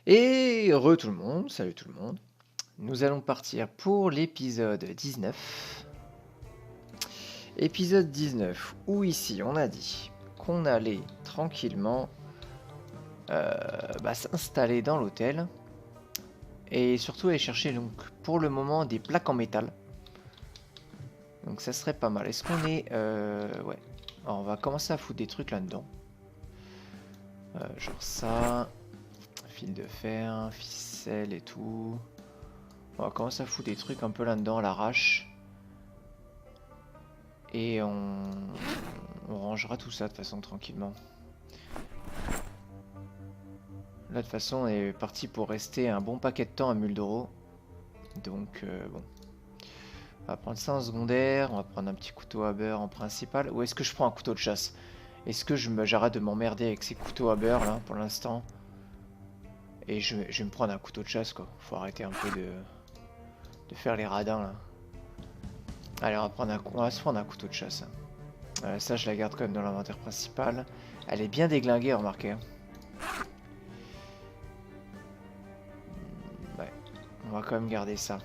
Et tout le monde, salut tout le monde. Nous allons partir pour l'épisode 19. Épisode 19, où ici on a dit qu'on allait tranquillement s'installer dans l'hôtel. Et surtout aller chercher donc pour le moment des plaques en métal. Donc ça serait pas mal. Est-ce qu'on est... ouais. Alors on va commencer à foutre des trucs là-dedans. Genre ça... Fil de fer, ficelle et tout. On va commencer à foutre des trucs un peu là-dedans à l'arrache. Et on rangera tout ça de toute façon tranquillement. Là de toute façon on est parti pour rester un bon paquet de temps à Muldoro. Donc bon. On va prendre ça en secondaire. On va prendre un petit couteau à beurre en principal. Ou est-ce que je prends un couteau de chasse? Est-ce que j'arrête de m'emmerder avec ces couteaux à beurre là pour l'instant? Et je vais me prendre un couteau de chasse quoi. Faut arrêter un peu de faire les radins là. Allez, on va se prendre un couteau de chasse. Ça, je la garde quand même dans l'inventaire principal. Elle est bien déglinguée, remarquez. Ouais, on va quand même garder ça.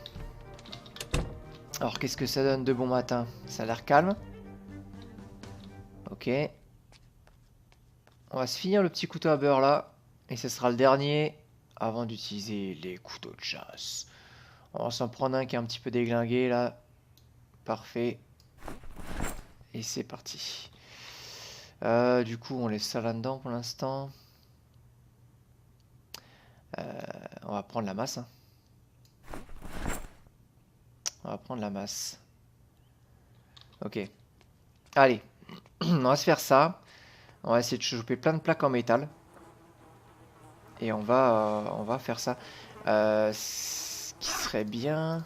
Alors, qu'est-ce que ça donne de bon matin? Ça a l'air calme. Ok. On va se finir le petit couteau à beurre là. Et ce sera le dernier avant d'utiliser les couteaux de chasse. On va s'en prendre un qui est un petit peu déglingué là. Parfait. Et c'est parti. Du coup, on laisse ça là-dedans pour l'instant. On va prendre la masse. Hein. On va prendre la masse. Ok. Allez. On va se faire ça. On va essayer de choper plein de plaques en métal. Et on va faire ça. Ce qui serait bien...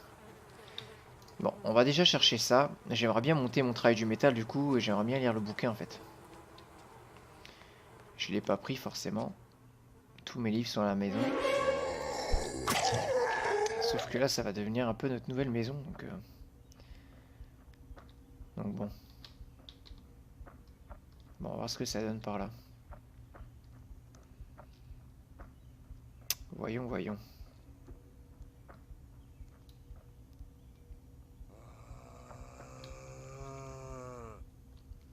Bon, on va déjà chercher ça. J'aimerais bien monter mon travail du métal du coup. Et j'aimerais bien lire le bouquin en fait. Je l'ai pas pris forcément. Tous mes livres sont à la maison. Sauf que là, ça va devenir un peu notre nouvelle maison. Donc bon. Bon, on va voir ce que ça donne par là. Voyons, voyons.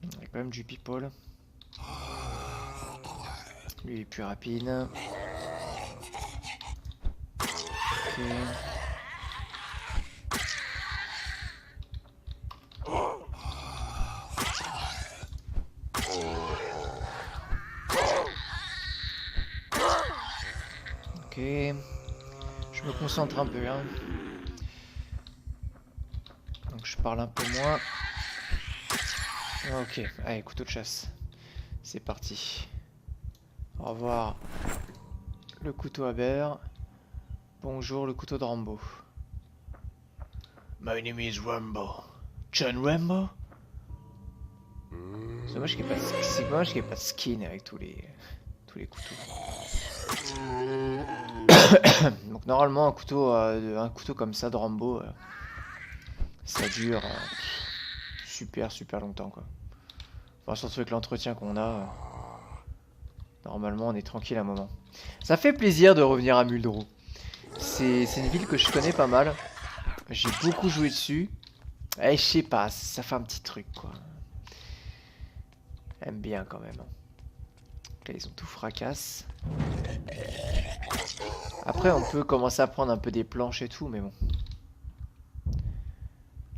Il y a quand même du people. Lui est plus rapide. Ok. Ok. Je me concentre un peu. Hein. Donc je parle un peu moins. Ok. Allez, couteau de chasse. C'est parti. Au revoir. Le couteau à beurre. Bonjour le couteau de Rambo. My name is Rambo. John Rambo? C'est dommage qu'il n'y ait pas de skin avec tous les couteaux. Donc normalement un couteau comme ça de Rambo, ça dure super longtemps quoi. Enfin surtout avec l'entretien qu'on a, normalement on est tranquille un moment. Ça fait plaisir de revenir à Muldoro. C'est une ville que je connais pas mal. J'ai beaucoup joué dessus. Et je sais pas, ça fait un petit truc quoi. J'aime bien quand même. Là ils ont tout fracasse. Après on peut commencer à prendre un peu des planches et tout, mais bon.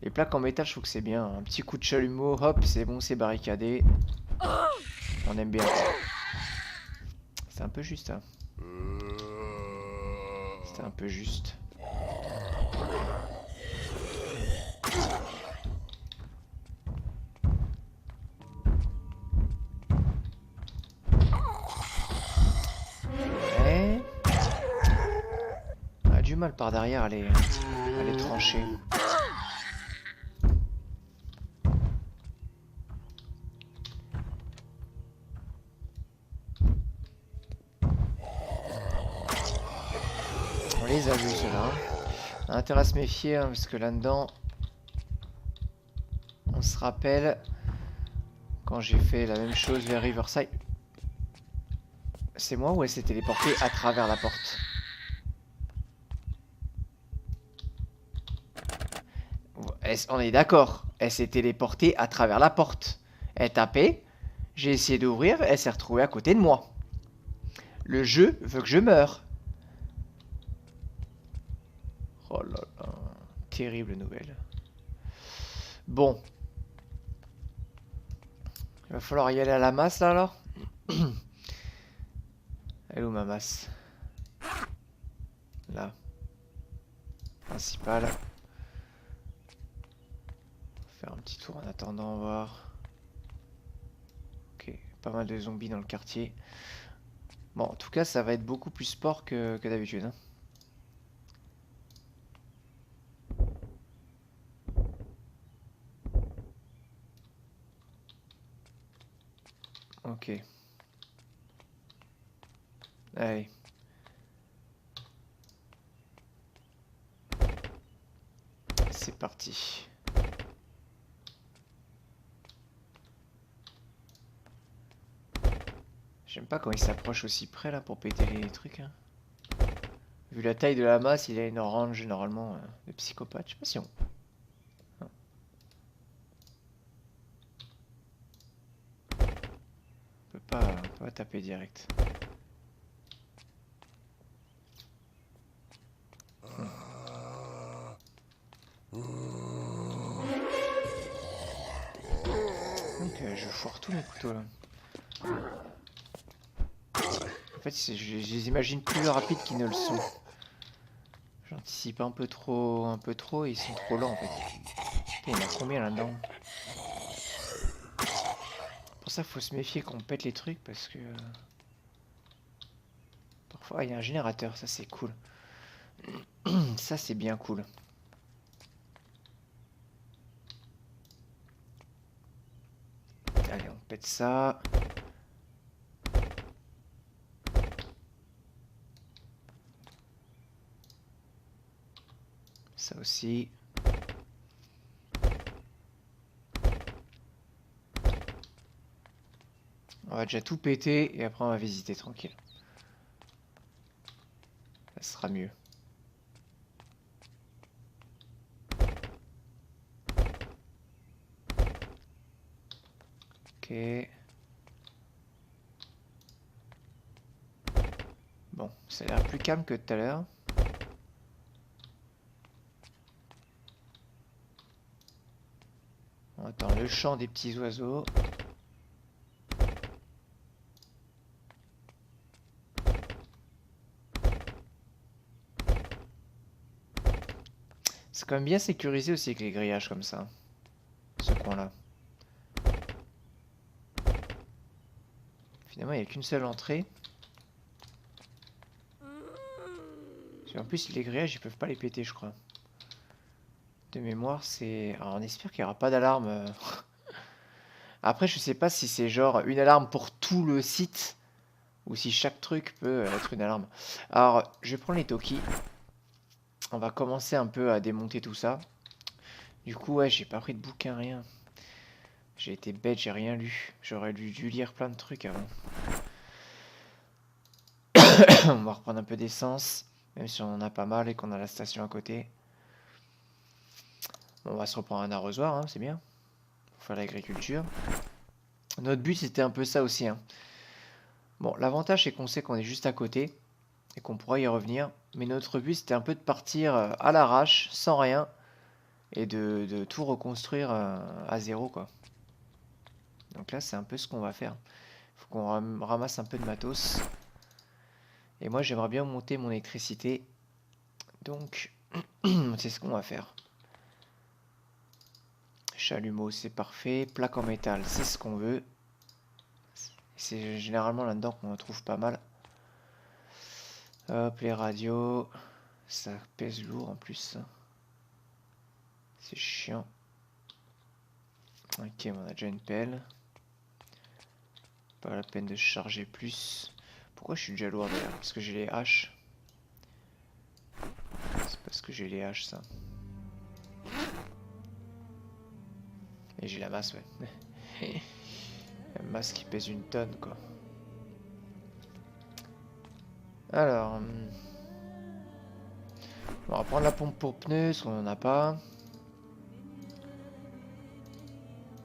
Les plaques en métal, je trouve que c'est bien. Un petit coup de chalumeau, hop, c'est bon, c'est barricadé. On aime bien. C'est un peu juste, hein. C'était un peu juste. Ouais. On a du mal par derrière à les trancher. On les a vus ceux-là. On a intérêt à se méfier hein, parce que là-dedans, on se rappelle quand j'ai fait la même chose vers Riverside. C'est moi ou elle s'est téléportée à travers la porte? On est d'accord. Elle s'est téléportée à travers la porte. Elle tapait. J'ai essayé d'ouvrir. Elle s'est retrouvée à côté de moi. Le jeu veut que je meure. Oh là là. Terrible nouvelle. Bon. Il va falloir y aller à la masse là alors. Elle est où ma masse? Là. Principal. Faire un petit tour en attendant, voir. Ok, pas mal de zombies dans le quartier. Bon, en tout cas, ça va être beaucoup plus sport que d'habitude. Hein. Ok. Allez. C'est parti. J'aime pas quand il s'approche aussi près là pour péter les trucs. Hein. Vu la taille de la masse, il a une range normalement de psychopathe. Je sais pas si on... Non. On peut pas taper direct. Donc je foire tous mes couteaux là. En fait, je les imagine plus rapides qu'ils ne le sont. J'anticipe un peu trop et ils sont trop lents en fait. Putain, il y en a combien là-dedans? Pour ça, faut se méfier quand on pète les trucs parce que... Parfois, il y a un générateur, ça c'est cool. Ça c'est bien cool. Allez, on pète ça. Ça aussi. On va déjà tout péter et après on va visiter tranquille. Ça sera mieux. Ok. Bon, ça a l'air plus calme que tout à l'heure. On attend le chant des petits oiseaux. C'est quand même bien sécurisé aussi avec les grillages comme ça. Ce coin-là. Finalement, il n'y a qu'une seule entrée. En plus, les grillages, ils peuvent pas les péter, je crois. De mémoire, c'est... Alors, on espère qu'il n'y aura pas d'alarme. Après, je sais pas si c'est genre une alarme pour tout le site ou si chaque truc peut être une alarme. Alors, je vais prendre les Toki. On va commencer un peu à démonter tout ça. Du coup, ouais, j'ai pas pris de bouquin, rien. J'ai été bête, j'ai rien lu. J'aurais dû lire plein de trucs avant. On va reprendre un peu d'essence, même si on en a pas mal et qu'on a la station à côté. Bon, on va se reprendre un arrosoir, hein, c'est bien. Pour faire l'agriculture. Notre but, c'était un peu ça aussi. Hein. Bon, l'avantage, c'est qu'on sait qu'on est juste à côté et qu'on pourra y revenir. Mais notre but, c'était un peu de partir à l'arrache, sans rien, et de tout reconstruire à zéro, quoi. Donc là, c'est un peu ce qu'on va faire. Faut qu'on ramasse un peu de matos. Et moi, j'aimerais bien monter mon électricité. Donc, c'est ce qu'on va faire. Chalumeau, c'est parfait. Plaque en métal, c'est ce qu'on veut. C'est généralement là-dedans qu'on en trouve pas mal. Hop, les radios. Ça pèse lourd en plus. C'est chiant. Ok, on a déjà une pelle. Pas la peine de charger plus. Pourquoi je suis déjà lourd d'ailleurs? Parce que j'ai les haches. C'est parce que j'ai les haches, ça. Et j'ai la masse, ouais. La masse qui pèse une tonne, quoi. Alors, on va prendre la pompe pour pneus, parce qu'on en a pas.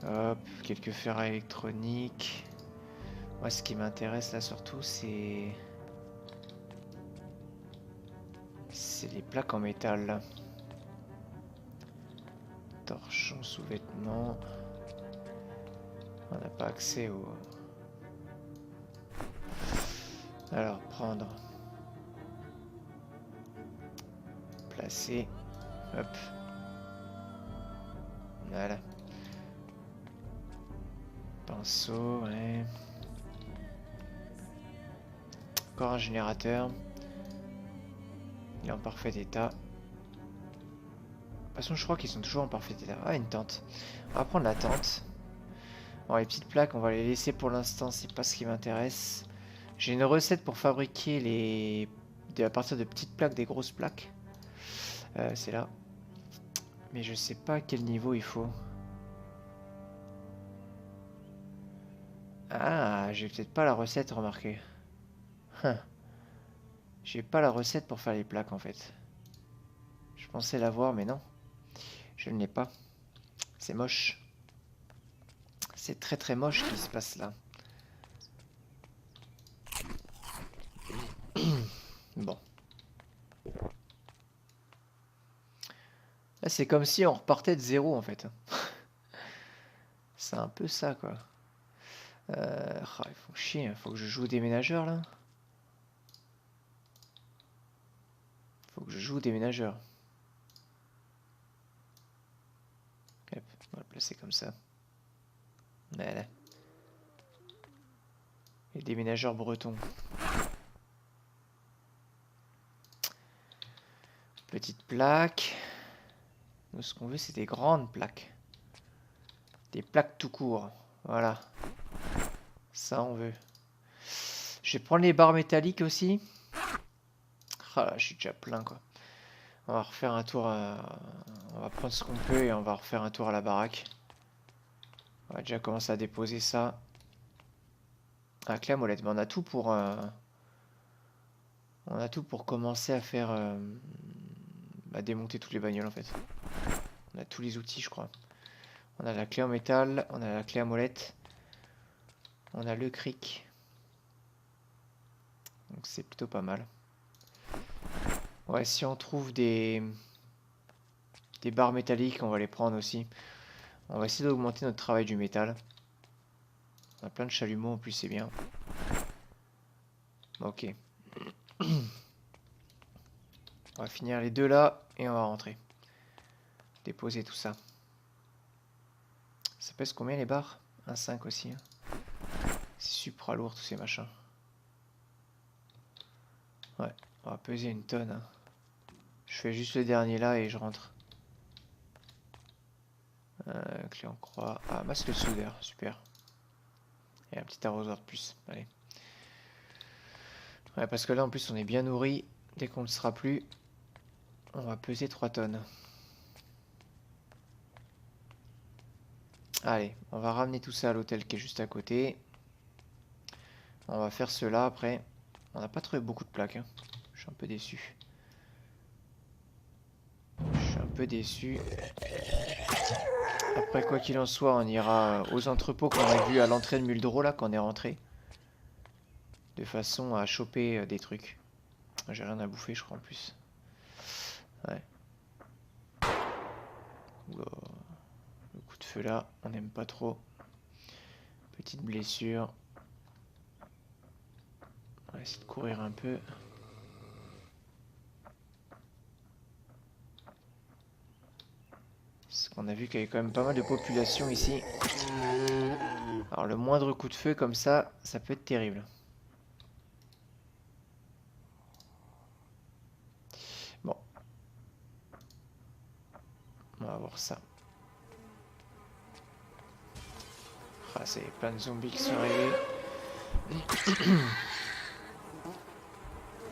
Hop, quelques ferrailles électroniques. Moi, ce qui m'intéresse là surtout, c'est les plaques en métal là. Torchon, sous-vêtements. On n'a pas accès au... Alors, prendre. Placer. Hop. Voilà. Pinceau, ouais. Encore un générateur. Il est en parfait état. De toute façon, je crois qu'ils sont toujours en parfait état. Ah, une tente. On va prendre la tente. Bon, les petites plaques, on va les laisser pour l'instant. C'est pas ce qui m'intéresse. J'ai une recette pour fabriquer à partir de petites plaques, des grosses plaques. C'est là. Mais je sais pas à quel niveau il faut. Ah, j'ai peut-être pas la recette, remarquez. J'ai pas la recette pour faire les plaques en fait. Je pensais l'avoir, mais non. Je ne l'ai pas. C'est moche. C'est très très moche ce qui se passe là. Bon. Là, c'est comme si on repartait de zéro en fait. C'est un peu ça quoi. Il faut chier, il faut que je joue au déménageur là. Faut que je joue au déménageur. Hop, on va le placer comme ça. Voilà. Les déménageurs bretons. Petite plaque. Nous, ce qu'on veut, c'est des grandes plaques. Des plaques tout court. Voilà. Ça, on veut. Je vais prendre les barres métalliques aussi. Ah là, je suis déjà plein, quoi. On va refaire un tour On va prendre ce qu'on peut et on va refaire un tour à la baraque. On va déjà commencer à déposer ça. Ah, clé à molette. Mais on a tout pour... On a tout pour commencer à faire... à démonter toutes les bagnoles, en fait. On a tous les outils, je crois. On a la clé en métal. On a la clé à molette. On a le cric. Donc c'est plutôt pas mal. Ouais, si on trouve des barres métalliques, on va les prendre aussi. On va essayer d'augmenter notre travail du métal. On a plein de chalumeaux en plus, c'est bien. Ok. On va finir les deux là et on va rentrer. Déposer tout ça. Ça pèse combien les barres? 1,5 aussi. Hein. C'est supra lourd tous ces machins. Ouais, on va peser une tonne. Hein. Je fais juste le dernier là et je rentre. Clé en croix. Ah, masque de soudeur, super. Et un petit arrosoir de plus. Allez. Ouais, parce que là en plus on est bien nourri. Dès qu'on ne le sera plus, on va peser 3 tonnes. Allez, on va ramener tout ça à l'hôtel qui est juste à côté. On va faire cela après. On n'a pas trouvé beaucoup de plaques. Hein. Je suis un peu déçu. Je suis un peu déçu. Après, quoi qu'il en soit, on ira aux entrepôts qu'on a vus à l'entrée de Muldro, là, quand on est rentré. De façon à choper des trucs. J'ai rien à bouffer, je crois, en plus. Ouais. Oula. Le coup de feu, là, on n'aime pas trop. Petite blessure. On va essayer de courir un peu. Parce qu'on a vu qu'il y avait quand même pas mal de population ici. Alors le moindre coup de feu comme ça peut être terrible. Bon. On va voir ça. Ah, c'est plein de zombies qui sont arrivés.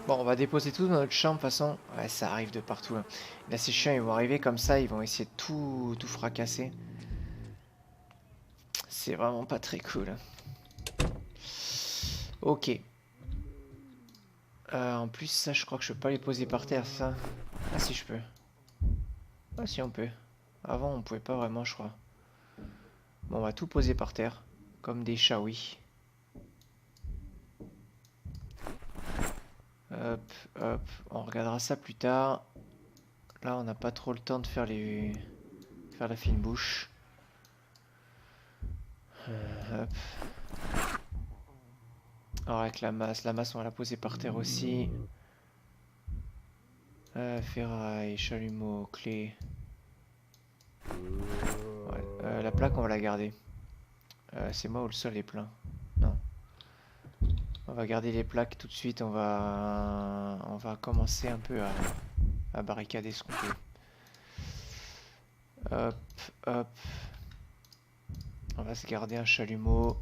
Bon, on va déposer tout dans notre chambre, de toute façon. Ouais, ça arrive de partout. Là, là ces chiens, ils vont arriver comme ça, ils vont essayer de tout fracasser. C'est vraiment pas très cool. Ok. En plus, ça, je crois que je peux pas les poser par terre, ça. Ah si, je peux. Ah si, on peut. Avant, on pouvait pas vraiment, je crois. Bon, on va tout poser par terre. Comme des chats, oui. Hop, hop. On regardera ça plus tard. Là, on n'a pas trop le temps de faire la fine bouche. Hop. Alors avec la masse, on va la poser par terre aussi. Ferraille, chalumeau, clé. Ouais. La plaque, on va la garder. C'est moi où le sol est plein. Non. On va garder les plaques tout de suite. On va commencer un peu à barricader ce qu'on peut. Hop, hop. On va se garder un chalumeau.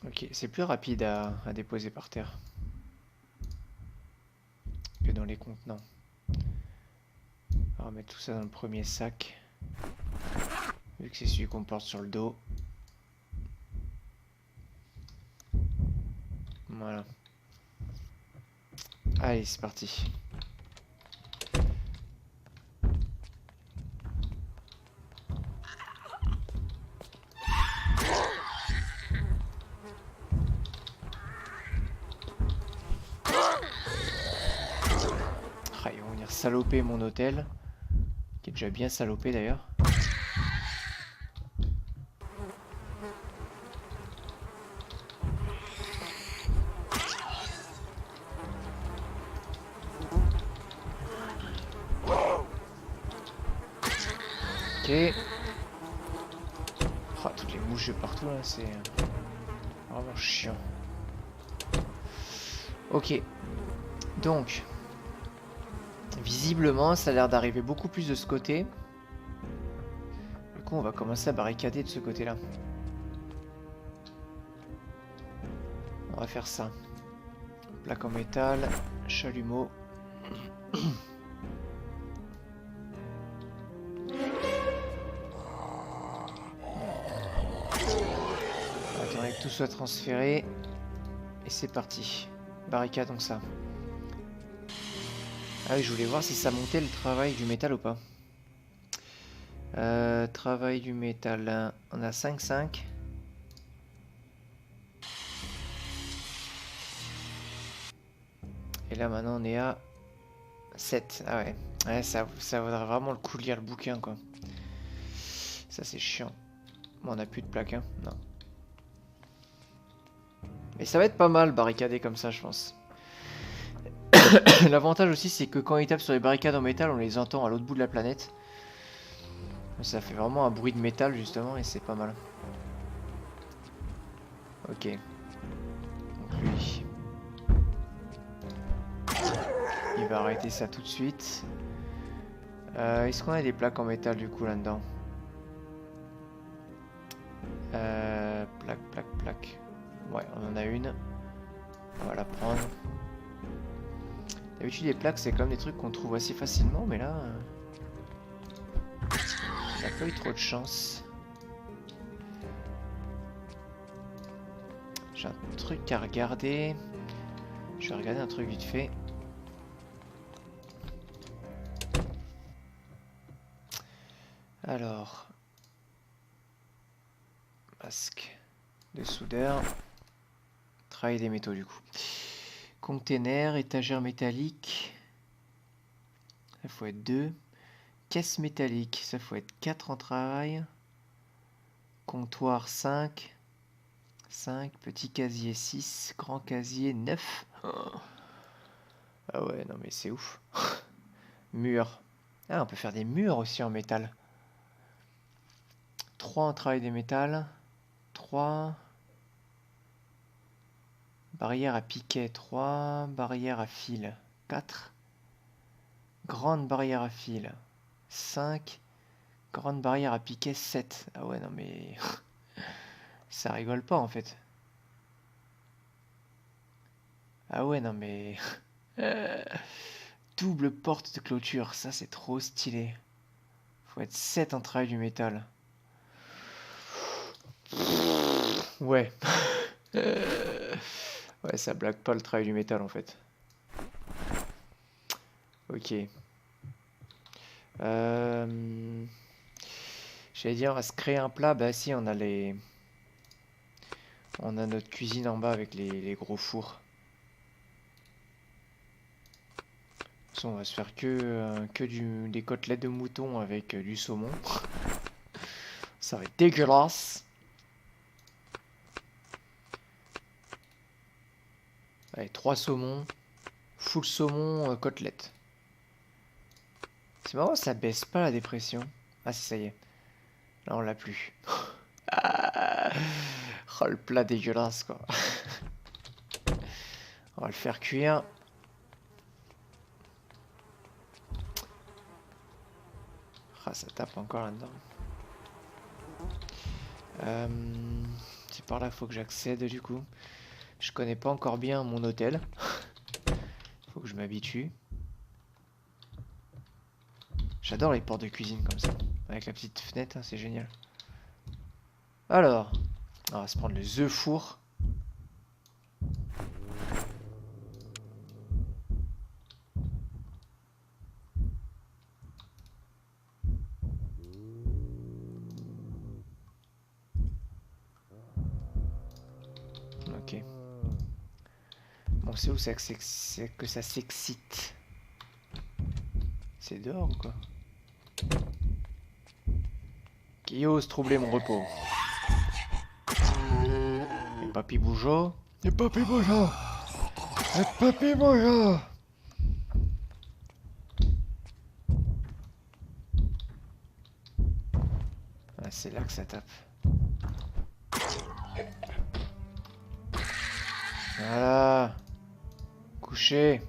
Ok, c'est plus rapide à déposer par terre que dans les contenants. On va mettre tout ça dans le premier sac. Vu que c'est celui qu'on porte sur le dos. Voilà. Allez, c'est parti. Ah, ils vont venir saloper mon hôtel. Qui est déjà bien salopé d'ailleurs. Ok. Oh, toutes les mouches de partout là, c'est vraiment chiant. Ok. Donc, visiblement, ça a l'air d'arriver beaucoup plus de ce côté. Du coup, on va commencer à barricader de ce côté-là. On va faire ça. Plaque en métal, chalumeau. Attendez que tout soit transféré. Et c'est parti. Barricadons ça. Ah oui, je voulais voir si ça montait le travail du métal ou pas. Travail du métal. On a 5,5. Et là maintenant on est à 7. Ah ouais. Ouais, ça vaudrait vraiment le coup de lire le bouquin quoi. Ça c'est chiant. Bon, on a plus de plaques hein. Non. Mais ça va être pas mal barricadé comme ça je pense. L'avantage aussi c'est que quand ils tapent sur les barricades en métal on les entend à l'autre bout de la planète. Ça fait vraiment un bruit de métal justement et c'est pas mal. Ok. Donc lui. Il va arrêter ça tout de suite. Est-ce qu'on a des plaques en métal du coup là-dedans? Plaque. Ouais, on en a une. On va la prendre. D'habitude les plaques c'est comme des trucs qu'on trouve assez facilement mais là... on n'a pas eu trop de chance. J'ai un truc à regarder. Je vais regarder un truc vite fait. Alors... masque de soudeur. Travail des métaux du coup. Container, étagère métallique. Ça faut être 2. Caisse métallique, ça faut être 4 en travail. Comptoir 5. 5. Petit casier 6. Grand casier 9. Oh. Ah ouais, non mais c'est ouf. Mur. Ah, on peut faire des murs aussi en métal. 3 en travail des métals. 3. Barrière à piquet 3. Barrière à fil 4. Grande barrière à fil 5. Grande barrière à piquet 7. Ah ouais, non mais... ça rigole pas en fait. Ah ouais, non mais... double porte de clôture, ça c'est trop stylé. Faut être 7 en travail du métal. Ouais. Ouais, ça blague pas le travail du métal en fait. Ok. J'allais dire, on va se créer un plat. Bah si, on a les... On a notre cuisine en bas avec les gros fours. De toute façon, on va se faire que des côtelettes de mouton avec du saumon. Ça va être dégueulasse. Allez, 3 saumons. Full saumon, côtelette. C'est marrant, ça baisse pas la dépression. Ah si, ça y est. Là, on l'a plus. Oh, le plat dégueulasse, quoi. On va le faire cuire. Ah, ça tape encore là-dedans. C'est par là faut que j'accède du coup. Je connais pas encore bien mon hôtel. Faut que je m'habitue. J'adore les portes de cuisine comme ça. Avec la petite fenêtre, hein, c'est génial. Alors, on va se prendre le œuf four. Ok. Bon, c'est où ça que ça s'excite? C'est dehors ou quoi? Qui ose troubler mon repos? Et papy Bougeot? Et papy Bougeot! Et papy Bougeot! Ah, c'est là que ça tape. Voilà. Couché.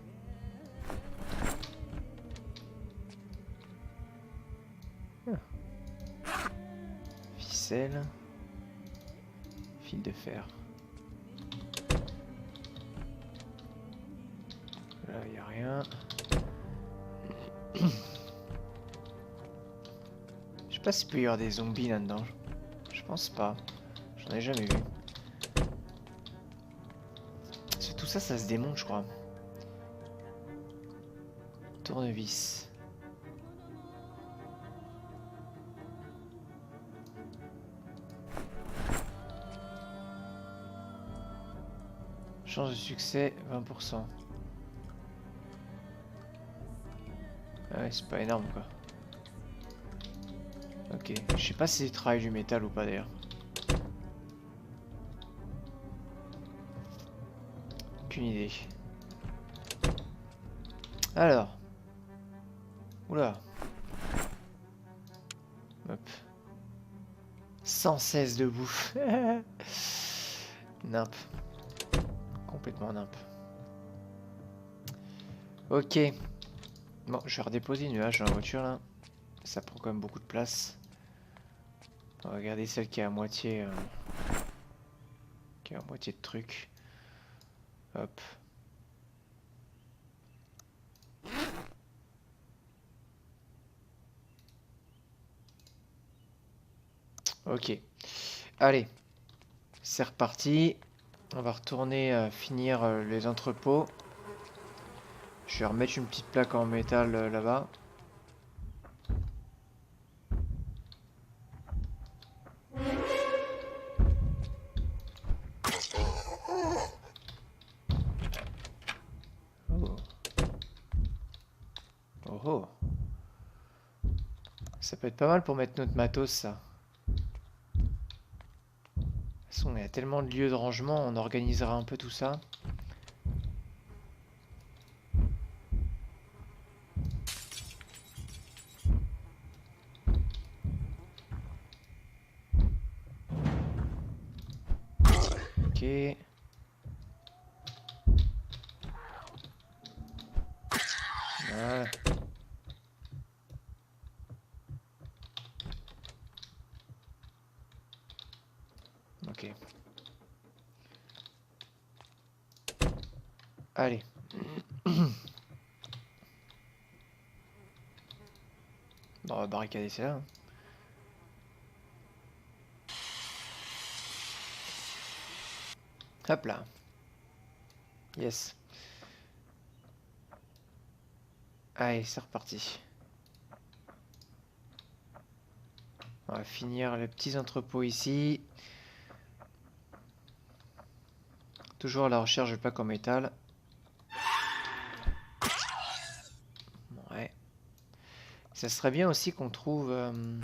Ficelle. Fil de fer. Là, il n'y a rien. Je sais pas s'il peut y avoir des zombies là-dedans. Je pense pas. J'en ai jamais vu. Tout ça, ça se démonte, je crois. Tournevis. Chance de succès, 20%. Ah ouais, c'est pas énorme, quoi. Ok. Je sais pas si c'est travail du métal ou pas, d'ailleurs. Aucune idée. Alors. Oula. Hop. 116 de bouffe. Nimp. Complètement nimp. Ok. Bon, je vais redéposer une nuage dans la voiture, là. Ça prend quand même beaucoup de place. On va regarder celle qui est à moitié... qui est à moitié de truc. Hop. Ok. Allez. C'est reparti. On va retourner finir les entrepôts. Je vais remettre une petite plaque en métal là-bas. Oh. Oh oh. Ça peut être pas mal pour mettre notre matos, ça. De toute façon, il y a tellement de lieux de rangement, on organisera un peu tout ça. Ok. Voilà. Ok. Allez. Bon, on va barricader ça. Hop là. Yes. Allez, c'est reparti. On va finir les petits entrepôts ici. Toujours à la recherche de plaques en métal. Ouais. Ça serait bien aussi qu'on trouve... De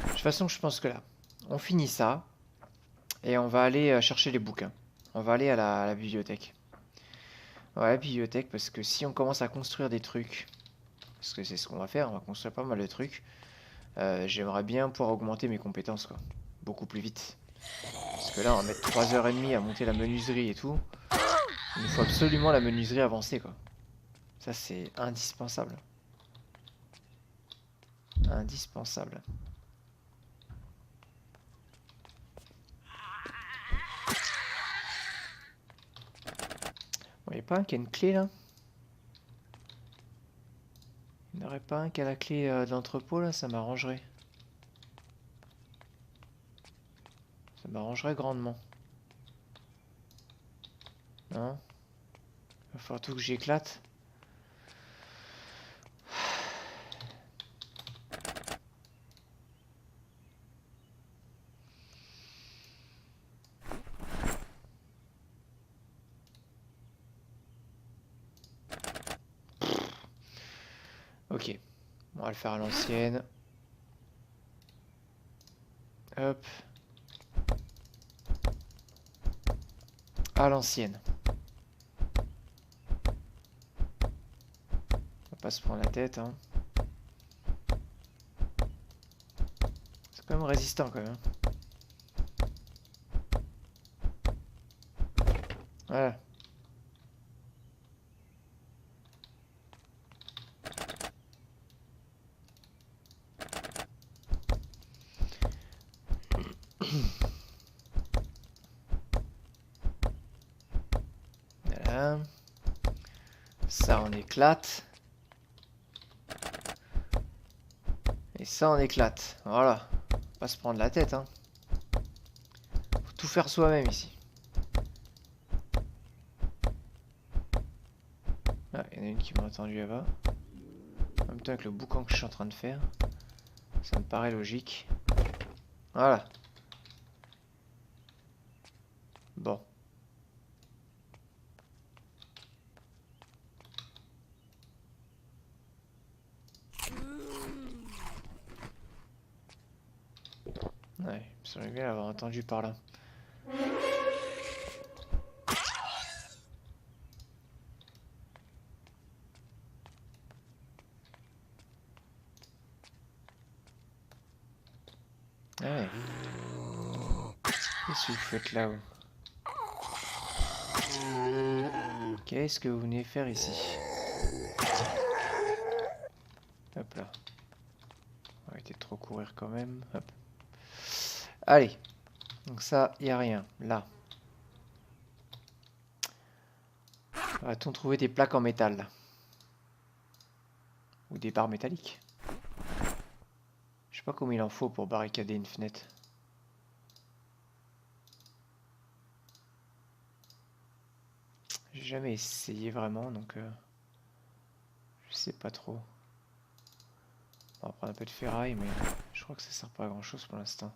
toute façon, je pense que là, on finit ça. Et on va aller chercher les bouquins. On va aller à la bibliothèque. Ouais, la bibliothèque, parce que si on commence à construire des trucs, parce que c'est ce qu'on va faire, on va construire pas mal de trucs, j'aimerais bien pouvoir augmenter mes compétences, quoi. Beaucoup plus vite. Parce que là, on va mettre 3h30 à monter la menuiserie et tout. Il nous faut absolument la menuiserie avancée, quoi. Ça, c'est indispensable. Indispensable. Bon, il n'y a pas un qui a une clé, là? Il n'y en aurait pas un qui a la clé de l'entrepôt, là? Ça m'arrangerait. Ça m'arrangerait grandement. Non? Il va falloir tout que j'éclate. Ok. On va le faire à l'ancienne. Hop. À l'ancienne. On va pas se prendre la tête, hein. C'est quand même résistant, quand même. Voilà. Voilà. Ça, on éclate. Et ça, on éclate. Voilà. Pas se prendre la tête, hein. Faut tout faire soi-même ici. Ah, il y en a une qui m'a entendu là-bas. En même temps avec le boucan que je suis en train de faire. Ça me paraît logique. Voilà. Bon. Ouais, il me semblait bien l'avoir entendu par là. Ah ouais. Qu'est-ce que vous faites là-haut? Qu'est-ce que vous venez faire ici? Hop là. On va arrêter de trop courir quand même. Hop. Allez. Donc ça, il n'y a rien. Là. Va-t-on trouver des plaques en métal là? Ou des barres métalliques? Je sais pas combien il en faut pour barricader une fenêtre. J'ai jamais essayé vraiment, donc je sais pas trop. On va prendre un peu de ferraille, mais je crois que ça sert pas à grand chose pour l'instant.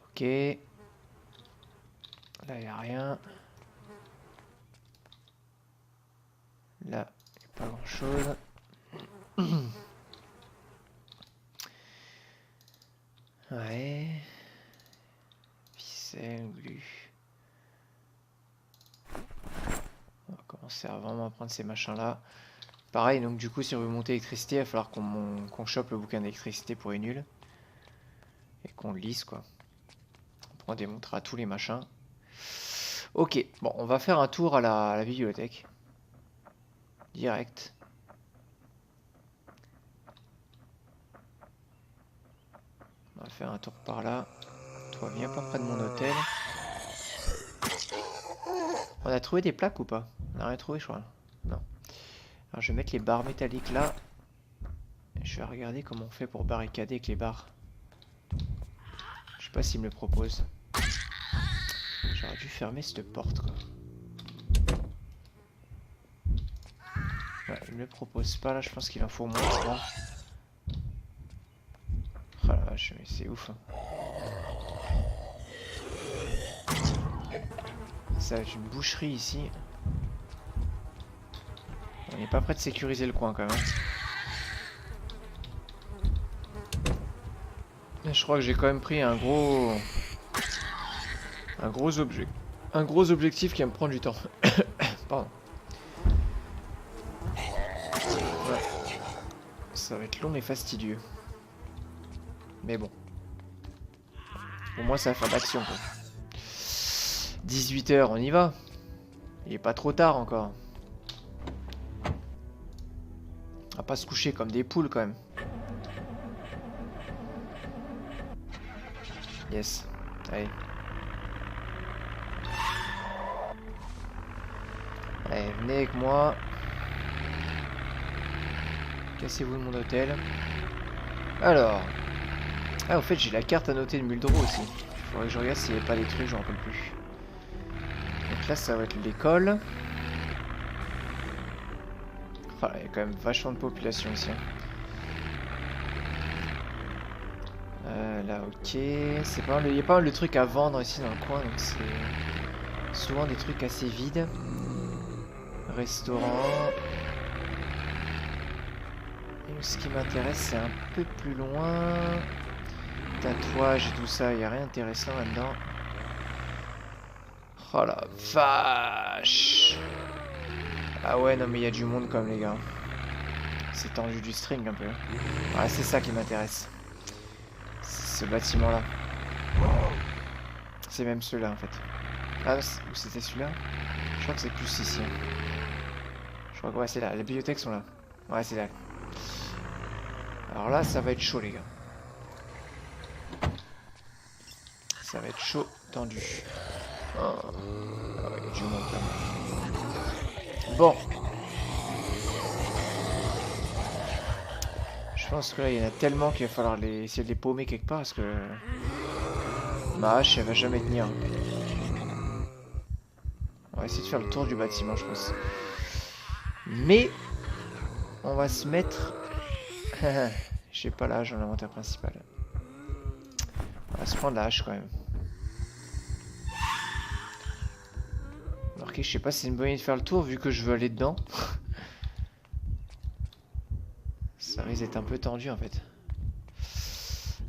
Ok. Là, il n'y a rien. Là, il n'y a pas grand chose. Ouais. Ficelle, glu. On va commencer à vraiment prendre ces machins là. Pareil, donc du coup, si on veut monter l'électricité, il va falloir qu'on chope le bouquin d'électricité pour les nuls. Et qu'on le lise, quoi. On démontera tous les machins. Ok, bon, on va faire un tour à la bibliothèque. Direct. On va faire un tour par là. Toi, viens pas près de mon hôtel. On a trouvé des plaques ou pas? On a rien trouvé, je crois. Non. Alors, je vais mettre les barres métalliques là. Je vais regarder comment on fait pour barricader avec les barres. Je sais pas s'il me le propose. J'aurais dû fermer cette porte, quoi. Ouais, il me le propose pas là, je pense qu'il en faut moins, je crois. Oh la vache, mais c'est ouf. Hein. Ça va être une boucherie ici. On n'est pas prêt de sécuriser le coin quand même. Et je crois que j'ai quand même pris un gros objectif qui va me prendre du temps. Pardon. Ouais. Ça va être long et fastidieux. Mais bon. Au moins ça va faire d'action quoi. 18 h, on y va. Il est pas trop tard encore. On va pas se coucher comme des poules quand même. Yes. Allez. Allez, venez avec moi. Cassez-vous de mon hôtel. Alors. Ah, au fait, j'ai la carte à noter de Muldro aussi. Faudrait que je regarde s'il n'y a pas des trucs, j'en rappelle plus. Donc là, ça va être l'école. Enfin, il y a quand même vachement de population ici. Hein. Là, ok. C'est pas mal. Il y a pas mal de trucs à vendre ici dans le coin, donc c'est souvent des trucs assez vides. Restaurant. Et ce qui m'intéresse, c'est un peu plus loin. Tatouage et tout ça, il n'y a rien d'intéressant là-dedans. Oh la vache! Ah ouais, non mais il y a du monde comme les gars. C'est tendu du string un peu. Ah, c'est ça qui m'intéresse. Ce bâtiment-là. C'est même ceux-là en fait. Ah, ou c'était celui-là? Je crois que c'est plus ici. Je crois que ouais, c'est là. Les bibliothèques sont là. Ouais, c'est là. Alors là, ça va être chaud les gars. Ça va être chaud, tendu. Oh. Ah ouais, il y a du monde là. Bon. Je pense que là, il y en a tellement qu'il va falloir essayer de les paumer quelque part parce que ma hache, elle va jamais tenir. On va essayer de faire le tour du bâtiment, je pense. Mais on va se mettre... J'ai pas l'âge dans l'inventaire principal. On va se prendre la hache quand même. Alors que je sais pas si c'est une bonne idée de faire le tour vu que je veux aller dedans. Ça risque d'être un peu tendu en fait.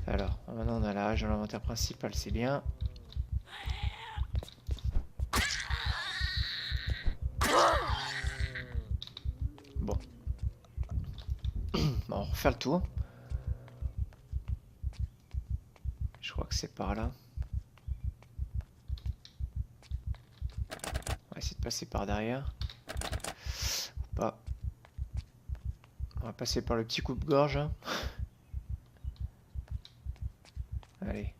Alors, maintenant on a la hache dans l'inventaire principal, c'est bien. Bon. Bon, on refait le tour. Je crois que c'est par là. On va essayer de passer par derrière. Ou pas. On va passer par le petit coupe-gorge. Hein. Allez.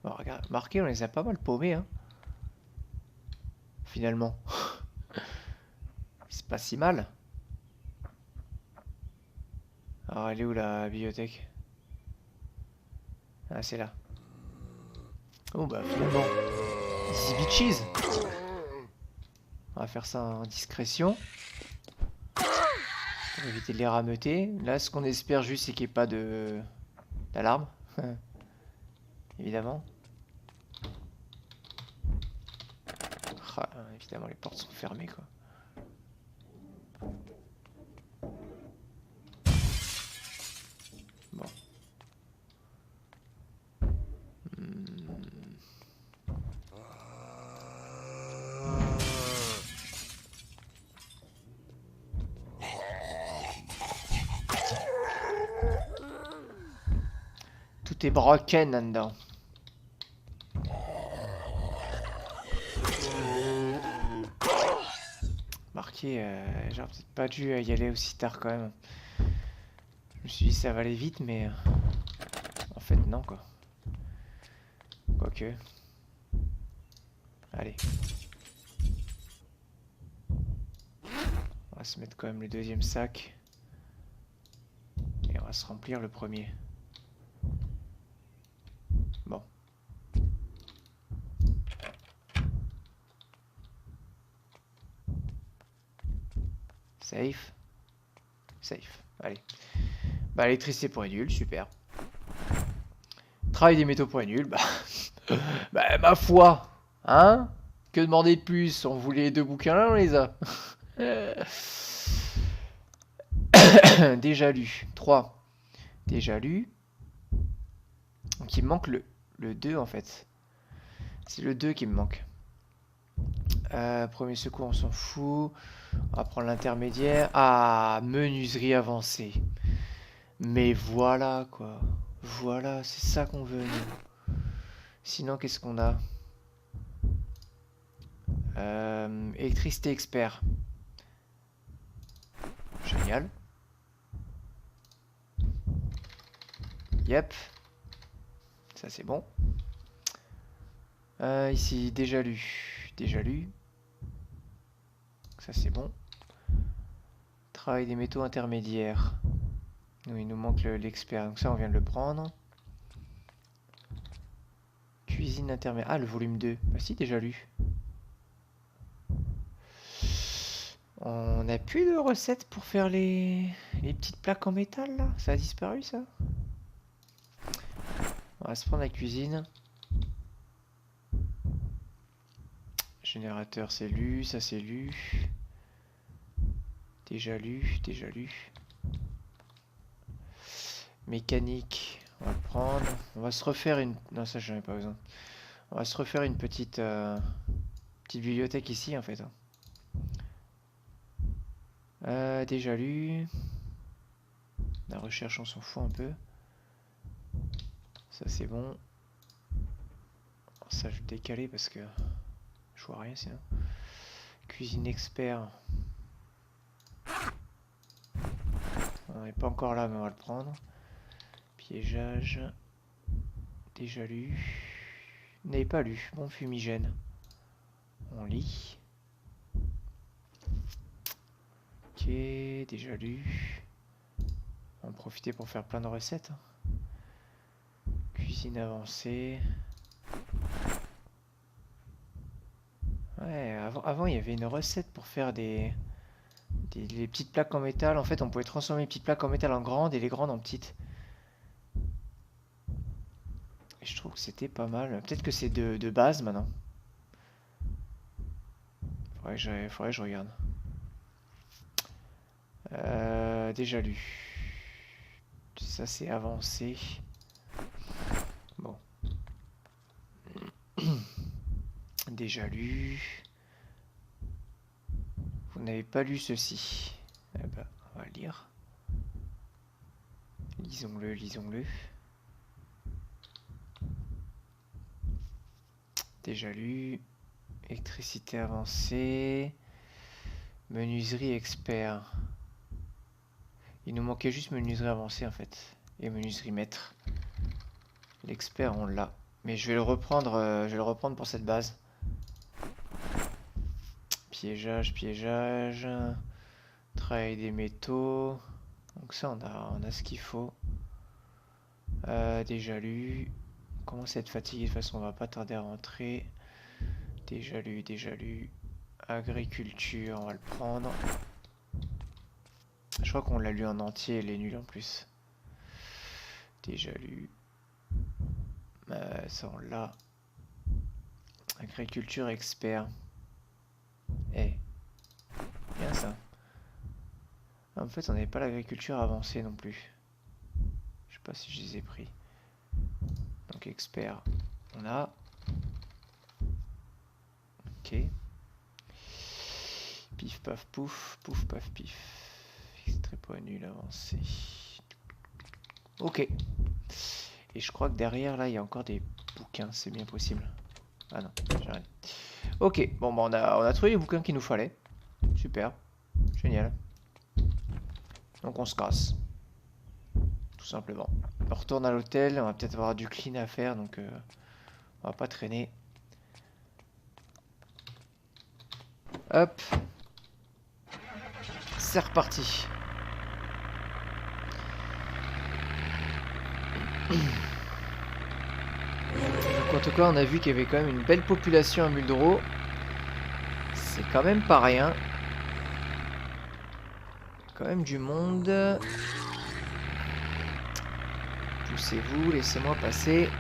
Bon, regarde, marqué, on les a pas mal paumés. Hein. Finalement. C'est pas si mal. Alors, elle est où la bibliothèque? Ah, c'est là. Oh, bah finalement. Easy bitches. On va faire ça en discrétion. Pour éviter de les rameuter. Là, ce qu'on espère juste, c'est qu'il n'y ait pas d'alarme. Évidemment. Ah, évidemment, les portes sont fermées, quoi. Bon. Tout est broken là-dedans. Marqué, j'aurais peut-être pas dû y aller aussi tard quand même. Je me suis dit ça va aller vite, mais en fait non quoi. Quoique. Allez. On va se mettre quand même le deuxième sac. Et on va se remplir le premier. Bon. Safe. Safe. Allez. Bah, électricité pour les nuls, super. Travail des métaux pour les nuls, bah... bah, ma foi. Hein? Que demander de plus? On voulait les 2 bouquins là, on les a. Déjà lu. 3. Déjà lu. Donc il me manque le 2 en fait. C'est le 2 qui me manque. Premier secours, on s'en fout. On va prendre l'intermédiaire. Ah, menuiserie avancée. Mais voilà quoi. Voilà, c'est ça qu'on veut nous. Sinon, qu'est-ce qu'on a? Électricité expert. Génial. Yep. Ça c'est bon. Ici, déjà lu. Déjà lu. Ça c'est bon. Travail des métaux intermédiaires. Nous, il nous manque l'expert. Donc ça, on vient de le prendre. Cuisine intermédiaire. Ah, le volume 2. Bah si, déjà lu. On n'a plus de recettes pour faire les petites plaques en métal, là? Ça a disparu, ça? On va se prendre la cuisine. Générateur, c'est lu. Ça, c'est lu. Déjà lu. Déjà lu. Mécanique, on va le prendre. On va se refaire une... Non, ça, j'en ai pas besoin. On va se refaire une petite bibliothèque ici, en fait. Déjà lu. La recherche, on s'en fout un peu. Ça, c'est bon. Ça, je vais décaler parce que je vois rien sinon. Cuisine expert. On n'est pas encore là, mais on va le prendre. Piégeage. Déjà lu. Vous n'avez pas lu. Bon, fumigène. On lit. Ok, déjà lu. On va en profiter pour faire plein de recettes. Cuisine avancée. Ouais, avant il y avait une recette pour faire des petites plaques en métal. En fait, on pouvait transformer les petites plaques en métal en grandes et les grandes en petites. Et je trouve que c'était pas mal. Peut-être que c'est de base maintenant. Faudrait que je regarde. Déjà lu. Ça c'est avancé. Bon. Déjà lu. Vous n'avez pas lu ceci. Eh ben, on va lire. Lisons-le, lisons-le. Déjà lu. Électricité avancée. Menuiserie expert. Il nous manquait juste menuiserie avancée en fait. Et menuiserie maître. L'expert on l'a. Mais je vais le reprendre pour cette base. Piégeage, piégeage. Travail des métaux. Donc ça on a ce qu'il faut. Déjà lu. Commence à être fatigué, de toute façon on va pas tarder à rentrer. Déjà lu, déjà lu. Agriculture, on va le prendre. Je crois qu'on l'a lu en entier, elle est nulle en plus. Déjà lu. Ça on l'a. Agriculture expert. Eh. Bien ça. En fait on n'avait pas l'agriculture avancée non plus. Je sais pas si je les ai pris. Donc expert. On a. Ok. Pif paf pouf. Pouf paf pif. Extrait point nul avancé. Ok. Et je crois que derrière là il y a encore des bouquins, c'est bien possible. Ah non, j'arrête. Ok, bon bah on a trouvé les bouquins qu'il nous fallait. Super. Génial. Donc on se casse. Tout simplement. On retourne à l'hôtel, on va peut-être avoir du clean à faire, donc on va pas traîner. Hop. C'est reparti. Donc en tout cas on a vu qu'il y avait quand même une belle population à Muldro. C'est quand même pas rien. quand même du monde. Poussez-vous, laissez-moi passer.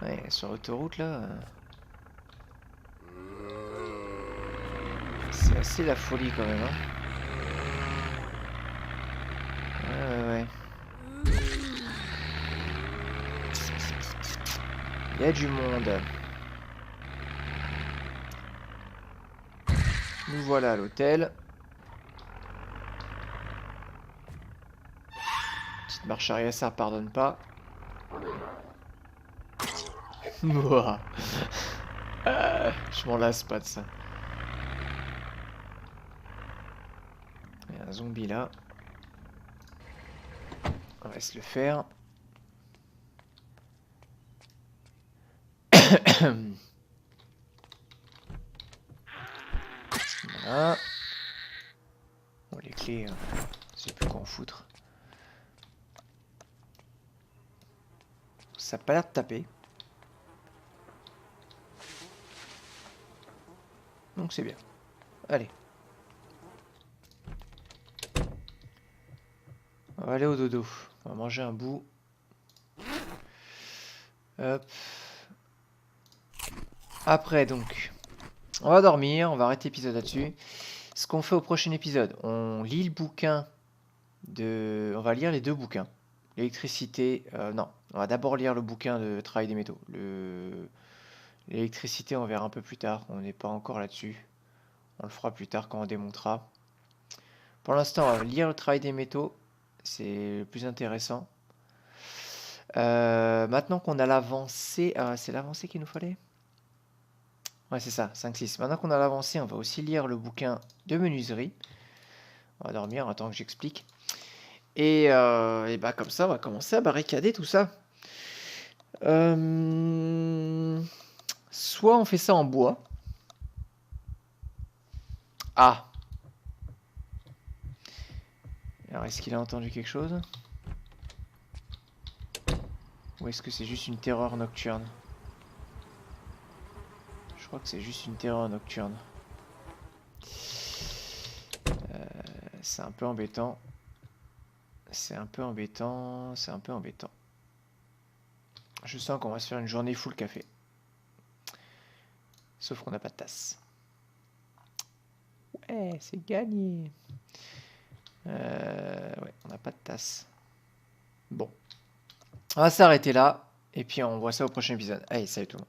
Ouais, sur l'autoroute là. C'est assez la folie quand même. Hein. Ouais. Il y a du monde. Nous voilà à l'hôtel. Petite marche arrière, ça pardonne pas. Ouah. Je m'en lasse pas de ça. Il y a un zombie là. On va se le faire. Voilà. Bon, les clés, c'est plus quoi en foutre. Ça a pas l'air de taper. Donc c'est bien. Allez. On va aller au dodo. On va manger un bout. Hop. Après donc, on va dormir. On va arrêter l'épisode là-dessus. Ce qu'on fait au prochain épisode, on lit le bouquin de... On va lire les deux bouquins. L'électricité... non, on va d'abord lire le bouquin de Travail des métaux. L'électricité, on verra un peu plus tard. On n'est pas encore là-dessus. On le fera plus tard quand on démontera. Pour l'instant, on va lire le Travail des métaux. C'est le plus intéressant. Maintenant qu'on a l'avancée... c'est l'avancée qu'il nous fallait? Ouais, c'est ça, 5-6. Maintenant qu'on a l'avancée, on va aussi lire le bouquin de menuiserie. On va dormir, attends que j'explique. Et bah comme ça, on va commencer à barricader tout ça. Soit on fait ça en bois. Ah. Alors, est-ce qu'il a entendu quelque chose? Ou est-ce que c'est juste une terreur nocturne? Je crois que c'est juste une terreur nocturne. C'est un peu embêtant. C'est un peu embêtant. C'est un peu embêtant. Je sens qu'on va se faire une journée full café. Sauf qu'on n'a pas de tasse. Ouais, c'est gagné. Ouais, on n'a pas de tasse. Bon. On va s'arrêter là. Et puis on voit ça au prochain épisode. Allez, salut tout le monde.